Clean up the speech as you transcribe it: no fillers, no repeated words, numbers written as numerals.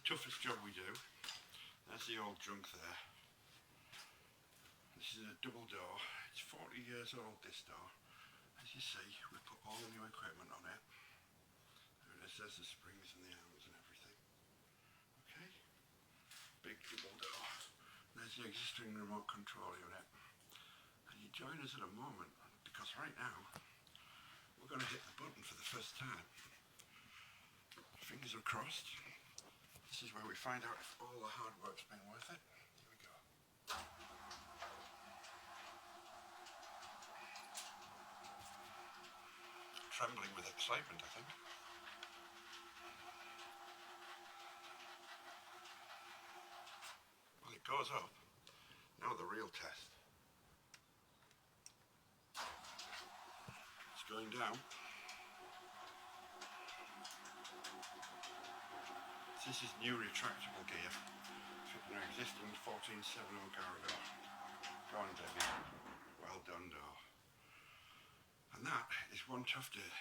toughest job we do. That's the old drunk there. This is a double door. It's 40 years old, this door. As you see, we put all the new equipment on it. There it is, there's the springs and the arms and everything. Okay? Big double door. There's the existing remote control unit. And you join us at a moment, because right now, we're going to hit the button for the first time. Fingers are crossed. This is where we find out if all the hard work's been worth it. Here we go. Trembling with excitement, I think. Well, it goes up. Now the real test. It's going down. This is new retractable gear. Fitting our existing 1470 Carragher. Go on, baby. Well done, door. And that is one tough day.